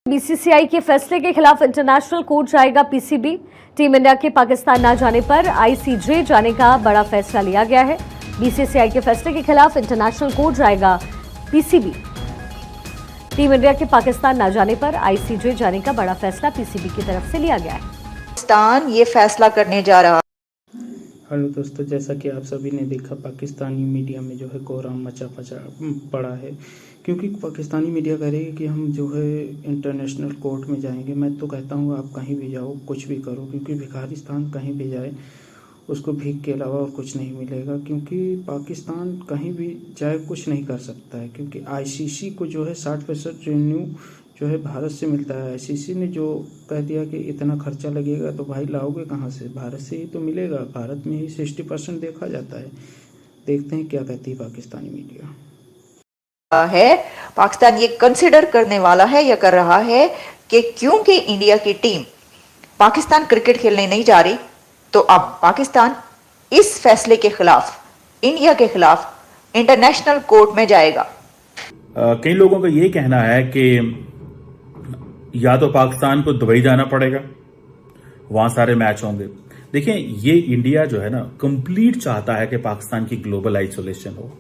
BCCI के फैसले के खिलाफ इंटरनेशनल कोर्ट जाएगा पीसीबी। टीम इंडिया के पाकिस्तान न जाने पर आईसीजे जाने का बड़ा फैसला लिया गया है। बीसीसीआई के फैसले के खिलाफ इंटरनेशनल कोर्ट जाएगा पीसीबी। टीम इंडिया के पाकिस्तान न जाने पर आईसीजे जाने का बड़ा फैसला पीसीबी की तरफ से लिया गया है। पाकिस्तान ये फैसला करने जा रहा। हेलो दोस्तों, जैसा कि आप सभी ने देखा, पाकिस्तानी मीडिया में जो है कोहराम मचा पड़ा है, क्योंकि पाकिस्तानी मीडिया कह रही है कि हम जो है इंटरनेशनल कोर्ट में जाएंगे। मैं तो कहता हूँ आप कहीं भी जाओ, कुछ भी करो, क्योंकि भिखारिस्तान कहीं भी जाए उसको भीख के अलावा और कुछ नहीं मिलेगा। क्योंकि पाकिस्तान कहीं भी जाए कुछ नहीं कर सकता है, क्योंकि आईसीसी को जो है 60% रेवेन्यू जो है भारत से मिलता है। आईसीसी ने जो कह दिया कि इतना खर्चा लगेगा, तो भाई लाओगे कहाँ से? भारत से ही तो मिलेगा। भारत में ही 60% देखा जाता है। देखते हैं क्या कहती है पाकिस्तानी मीडिया। है पाकिस्तान ये कंसिडर करने वाला है या कर रहा है कि क्योंकि इंडिया की टीम पाकिस्तान क्रिकेट खेलने नहीं जा रही, तो अब पाकिस्तान इस फैसले के खिलाफ, इंडिया के खिलाफ इंटरनेशनल कोर्ट में जाएगा। कई लोगों का ये कहना है कि या तो पाकिस्तान को दुबई जाना पड़ेगा, वहां सारे मैच होंगे। देखिए, ये इंडिया जो है ना कंप्लीट चाहता है कि पाकिस्तान की ग्लोबल आइसोलेशन हो।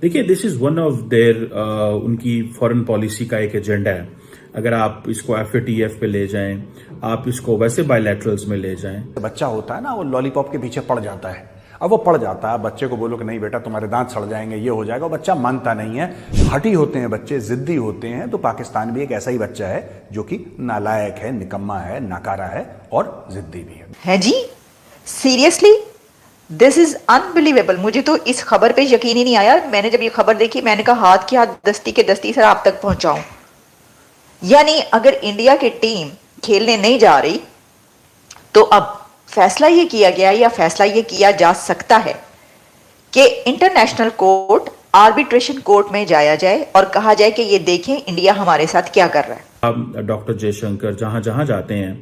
देखिए, this is one of their उनकी फॉरेन पॉलिसी का एक एजेंडा है। अगर आप इसको FATF पे ले जाएं, आप इसको वैसे बायलैटरल्स में ले जाएं। बच्चा होता है ना, वो लॉलीपॉप के पीछे पड़ जाता है। अब वो पड़ जाता है, बच्चे को बोलो कि नहीं बेटा तुम्हारे दांत सड़ जाएंगे, ये हो जाएगा, बच्चा मानता नहीं है। हठी होते हैं बच्चे, जिद्दी होते हैं। तो पाकिस्तान भी एक ऐसा ही बच्चा है जो कि नालायक है, निकम्मा है, नाकारा है और जिद्दी भी है जी, सीरियसली दिस इज अनबिलीवेबल। मुझे तो इस खबर पे यकीन ही नहीं आया। मैंने जब ये खबर देखी, मैंने कहा हाथ की हाथ, दस्ती के दस्ती सर आप तक पहुंचाऊं। यानी अगर इंडिया की टीम खेलने नहीं जा रही, तो अब फैसला ये किया गया, या फैसला ये किया जा सकता है कि इंटरनेशनल कोर्ट, आर्बिट्रेशन कोर्ट में जाया जाए और कहा जाए कि ये देखें इंडिया हमारे साथ क्या कर रहा है। अब डॉक्टर जयशंकर जहां जहां जाते हैं,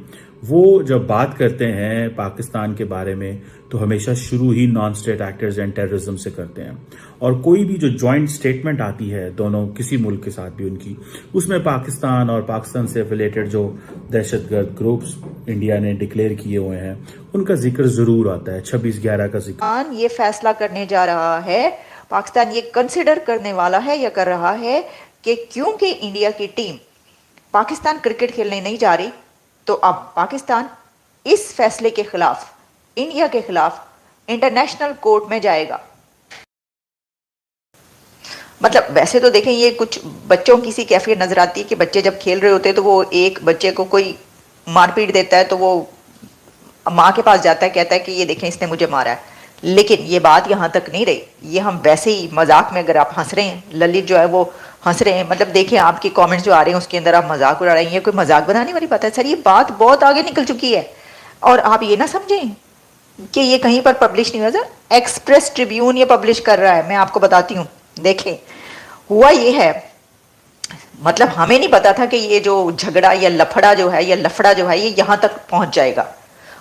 वो जब बात करते हैं पाकिस्तान के बारे में, तो हमेशा शुरू ही non state actors and terrorism से करते हैं। और कोई भी जो जॉइंट स्टेटमेंट आती है दोनों किसी मुल्क के साथ भी उनकी, उसमें पाकिस्तान और पाकिस्तान से एफिलेटेड जो दहशतगर्द ग्रुप्स इंडिया ने डिक्लेयर किए हुए हैं, उनका जिक्र जरूर आता है। 26/11 का जिक्र। पाकिस्तान ये फैसला करने जा रहा है, पाकिस्तान ये कंसिडर करने वाला है या कर रहा है कि क्योंकि इंडिया की टीम पाकिस्तान क्रिकेट खेलने नहीं जा रही, तो अब पाकिस्तान इस फैसले के खिलाफ, इंडिया के खिलाफ इंटरनेशनल कोर्ट में जाएगा। मतलब वैसे तो देखें, ये कुछ बच्चों की सी कैफियत नजर आती है कि बच्चे जब खेल रहे होते हैं तो वो एक बच्चे को कोई मारपीट देता है तो वो माँ के पास जाता है, कहता है कि ये देखें इसने मुझे मारा है। लेकिन ये बात यहाँ तक नहीं रही। ये हम वैसे ही मजाक में, अगर आप हंस रहे हैं, ललित जो है वो हंस रहे हैं, मतलब देखिए आपके कमेंट्स जो आ रहे हैं उसके अंदर आप मजाक उड़ा रहे हैं। ये कोई मजाक बनाने वाली बात है सर? ये बात बहुत आगे निकल चुकी है। और आप ये ना समझें कि ये कहीं पर पब्लिश नहीं हुआ सर, एक्सप्रेस ट्रिब्यून ये पब्लिश कर रहा है। मैं आपको बताती हूँ, देखें हुआ ये है, मतलब हमें नहीं पता था कि ये जो झगड़ा या लफड़ा जो है, या लफड़ा जो है, ये यहाँ तक पहुंच जाएगा।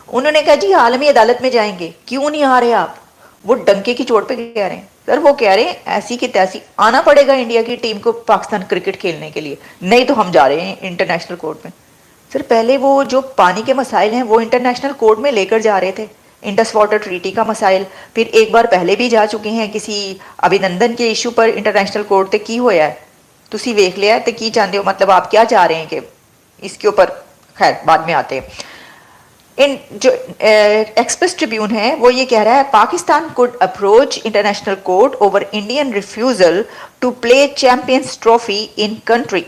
उन्होंने कहा जी आलमी अदालत में जाएंगे। क्यों नहीं आ रहे आप? वो डंके की चोट पे कह रहे हैं सर, वो कह रहे हैं ऐसी की तैसी आना पड़ेगा इंडिया की टीम को पाकिस्तान क्रिकेट खेलने के लिए, नहीं तो हम जा रहे हैं इंटरनेशनल कोर्ट में। सर पहले वो जो पानी के मसाइल हैं वो इंटरनेशनल कोर्ट में लेकर जा रहे थे, इंडस वाटर ट्रीटी का मसाइल। फिर एक बार पहले भी जा चुके हैं किसी अभिनंदन के इशू पर इंटरनेशनल कोर्ट तक की होया है। तुसी वेख लिया तो की चाहते हो, मतलब आप क्या चाह रहे हैं कि इसके ऊपर, खैर बाद में आते हैं। इन जो एक्सप्रेस ट्रिब्यून है वो ये कह रहा है Pakistan could approach international court over Indian refusal to play champions trophy in country.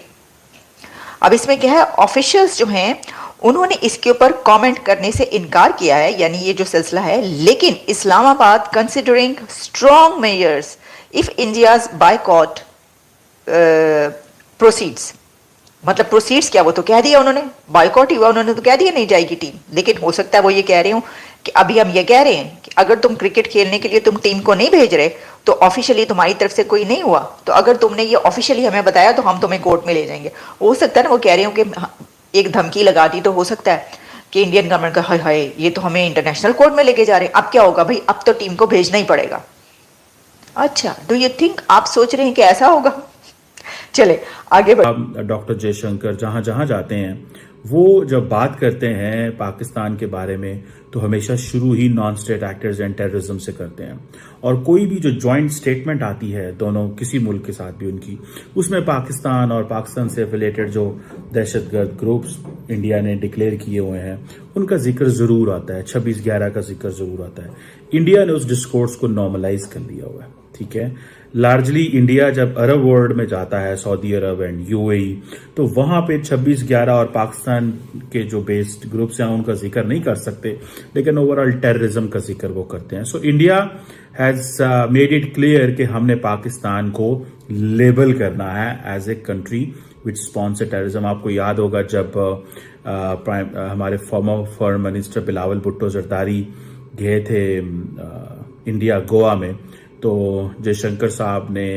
अब इसमें क्या है, ऑफिशियल्स जो हैं उन्होंने इसके ऊपर कमेंट करने से इनकार किया है, यानी ये जो सिलसिला है। लेकिन Islamabad considering strong measures if India's boycott proceeds. मतलब प्रोसीड्स क्या, वो तो कह दिया उन्होंने, बायकॉट ही हुआ, उन्होंने तो कह दिया नहीं जाएगी टीम। लेकिन हो सकता है वो ये कह रहे हो कि अभी हम ये कह रहे हैं कि अगर तुम क्रिकेट खेलने के लिए तुम टीम को नहीं भेज रहे, तो ऑफिशियली तुम्हारी तरफ से कोई नहीं हुआ, तो अगर तुमने ये ऑफिशियली हमें बताया तो हम तुम्हें कोर्ट में ले जाएंगे। हो सकता है ना वो कह रहे हो कि एक धमकी लगा दी, तो हो सकता है कि इंडियन गवर्नमेंट का हाय हाय ये तो हमें इंटरनेशनल कोर्ट में लेके जा रहे हैं, अब क्या होगा भाई, अब तो टीम को भेजना ही पड़ेगा। अच्छा, डू यू थिंक, आप सोच रहे हैं कि ऐसा होगा? चले आगे बढ़। डॉक्टर जयशंकर जहां जहां जाते हैं वो जब बात करते हैं पाकिस्तान के बारे में तो हमेशा शुरू ही non state actors and terrorism से करते हैं, और कोई भी जो जॉइंट स्टेटमेंट आती है दोनों किसी मुल्क के साथ भी उनकी, उसमें पाकिस्तान और पाकिस्तान से रिलेटेड जो दहशतगर्द ग्रुप्स इंडिया ने डिक्लेयर किए हुए हैं उनका जिक्र जरूर आता है, 26/11 का जिक्र जरूर आता है। इंडिया ने उस डिस्कोर्स को नॉर्मलाइज कर लिया हुआ है, ठीक है। लार्जली इंडिया जब अरब वर्ल्ड में जाता है, सऊदी अरब एंड यूएई, तो वहां पे 26/11 और पाकिस्तान के जो बेस्ड ग्रुप्स हैं उनका जिक्र नहीं कर सकते, लेकिन ओवरऑल टेररिज्म का जिक्र वो करते हैं। So India has made it clear कि हमने पाकिस्तान को लेबल करना है as a country which sponsor terrorism. आपको याद होगा जब हमारे former foreign minister Bilawal Bhutto Zardari गए थे इंडिया गोवा में, तो जयशंकर साहब ने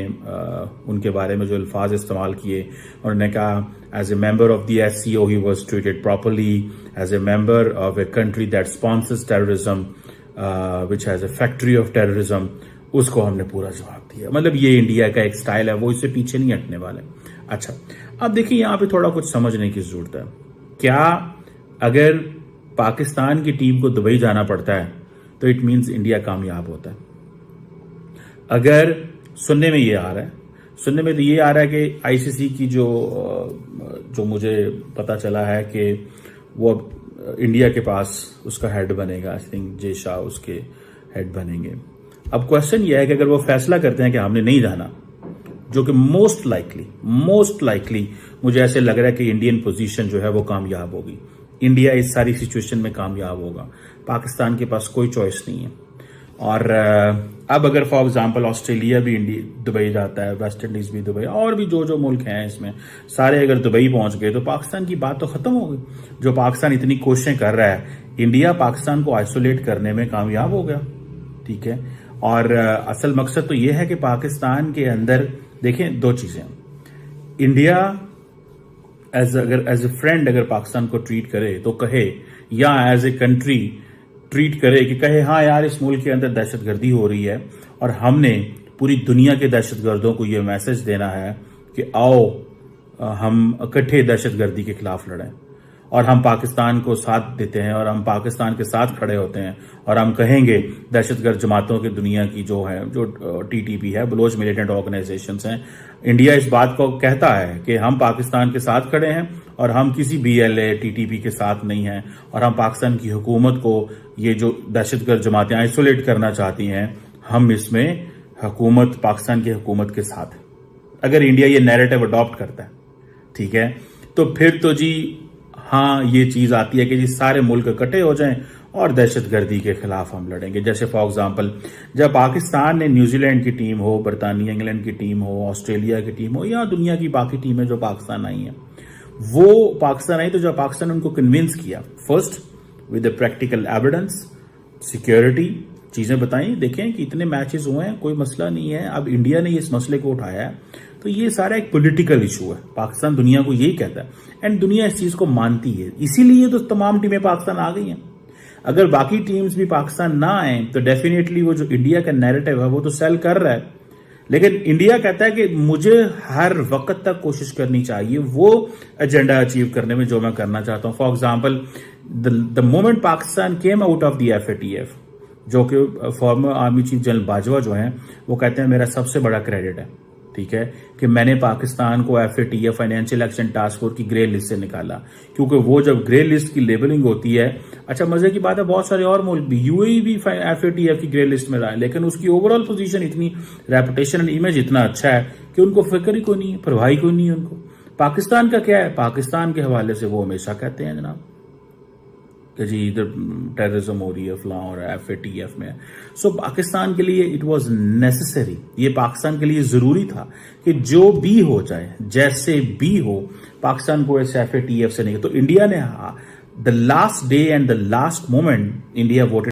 उनके बारे में जो अल्फाज इस्तेमाल किए, उन्होंने कहा as a member of the SCO he was treated properly, as a member of a country that sponsors terrorism which has a factory of terrorism. उसको हमने पूरा जवाब दिया। मतलब ये इंडिया का एक स्टाइल है, वो इससे पीछे नहीं हटने वाले। अच्छा, अब देखिए यहां पे थोड़ा कुछ समझने की जरूरत है। क्या अगर पाकिस्तान की टीम को दुबई जाना पड़ता है तो इट मीन्स इंडिया कामयाब होता है? अगर सुनने में ये आ रहा है, सुनने में तो ये आ रहा है कि आईसीसी की जो मुझे पता चला है कि वो इंडिया के पास उसका हेड बनेगा, आई थिंक जे शाह उसके हेड बनेंगे। अब क्वेश्चन ये है कि अगर वो फैसला करते हैं कि हमने नहीं जाना, जो कि मोस्ट लाइकली मुझे ऐसे लग रहा है कि इंडियन पोजीशन जो है वो कामयाब होगी, इंडिया इस सारी सिचुएशन में कामयाब होगा, पाकिस्तान के पास कोई चॉइस नहीं है। और अब अगर फॉर एग्जांपल ऑस्ट्रेलिया भी दुबई जाता है, वेस्ट इंडीज भी दुबई, और भी जो मुल्क हैं इसमें सारे अगर दुबई पहुंच गए तो पाकिस्तान की बात तो खत्म हो गई। जो पाकिस्तान इतनी कोशिशें कर रहा है, इंडिया पाकिस्तान को आइसोलेट करने में कामयाब हो गया, ठीक है। और असल मकसद तो यह है कि पाकिस्तान के अंदर देखें दो चीजें, इंडिया एज ए फ्रेंड अगर पाकिस्तान को ट्रीट करे तो कहे, या एज ए कंट्री ट्रीट करे कि कहे हाँ यार इस मुल्क के अंदर दहशतगर्दी हो रही है और हमने पूरी दुनिया के दहशतगर्दों को यह मैसेज देना है कि आओ हम इकट्ठे दहशतगर्दी के खिलाफ लड़ें, और हम पाकिस्तान को साथ देते हैं और हम पाकिस्तान के साथ खड़े होते हैं, और हम कहेंगे दहशतगर्द जमातों की दुनिया की जो है, जो टीटीपी है, बलोच मिलिटेंट ऑर्गेनाइजेशंस हैं, इंडिया इस बात को कहता है कि हम पाकिस्तान के साथ खड़े हैं और हम किसी बीएलए टीटीपी के साथ नहीं हैं, और हम पाकिस्तान की हुकूमत को ये जो दहशतगर्द जमातें आइसोलेट करना चाहती हैं, हम इसमें हुकूमत पाकिस्तान की हुकूमत के साथ है। अगर इंडिया ये नैरेटिव अडॉप्ट करता है, ठीक है, तो फिर तो जी हाँ ये चीज आती है कि जी सारे मुल्क इकट्ठे हो जाएं और दहशतगर्दी के खिलाफ हम लड़ेंगे। जैसे फॉर एग्जांपल जब पाकिस्तान ने न्यूजीलैंड की टीम हो, बरतानिया इंग्लैंड की टीम हो, ऑस्ट्रेलिया की टीम हो, या दुनिया की बाकी टीमें जो पाकिस्तान आई हैं, वो पाकिस्तान आई तो जब पाकिस्तान ने उनको कन्विंस किया first with the practical evidence, security, चीजें बताई, देखें कि इतने मैचेस हुए हैं, कोई मसला नहीं है। अब इंडिया ने इस मसले को उठाया है, तो ये सारा एक पॉलिटिकल इशू है। पाकिस्तान दुनिया को यही कहता है एंड दुनिया इस चीज को मानती है, इसीलिए तो तमाम टीमें पाकिस्तान आ गई हैं। अगर बाकी टीम्स भी पाकिस्तान ना आए तो डेफिनेटली वो जो इंडिया का नैरेटिव है वो तो सेल कर रहा है, लेकिन इंडिया कहता है कि मुझे हर वक्त तक कोशिश करनी चाहिए वो एजेंडा अचीव करने में जो मैं करना चाहता हूं। For example the moment Pakistan came out of the FATF, जो कि farmer army chief general Bajwa जो हैं वो कहते हैं मेरा सबसे बड़ा क्रेडिट है, ठीक है, कि मैंने पाकिस्तान को FATF financial action task force की ग्रे लिस्ट से निकाला, क्योंकि वो जब ग्रे लिस्ट की लेबलिंग होती है, अच्छा मजे की बात है बहुत सारे और मुल्क भी, UAE भी FATF की ग्रे लिस्ट में रहा है, लेकिन उसकी ओवरऑल पोजीशन इतनी, रेपुटेशन एंड इमेज इतना अच्छा है कि उनको फिक्र ही कोई नहीं है, परवाही कोई नहीं है उनको। पाकिस्तान का क्या है, पाकिस्तान के हवाले से वो हमेशा कहते हैं जनाब कि जी इधर टेररिज्म हो रही है फलां और FATF में। सो पाकिस्तान के लिए इट वाज नेसेसरी, ये पाकिस्तान के लिए जरूरी था कि जो भी हो जाए, जैसे भी हो, पाकिस्तान को इस FATF से नहीं। तो इंडिया ने the last day and the last moment India voted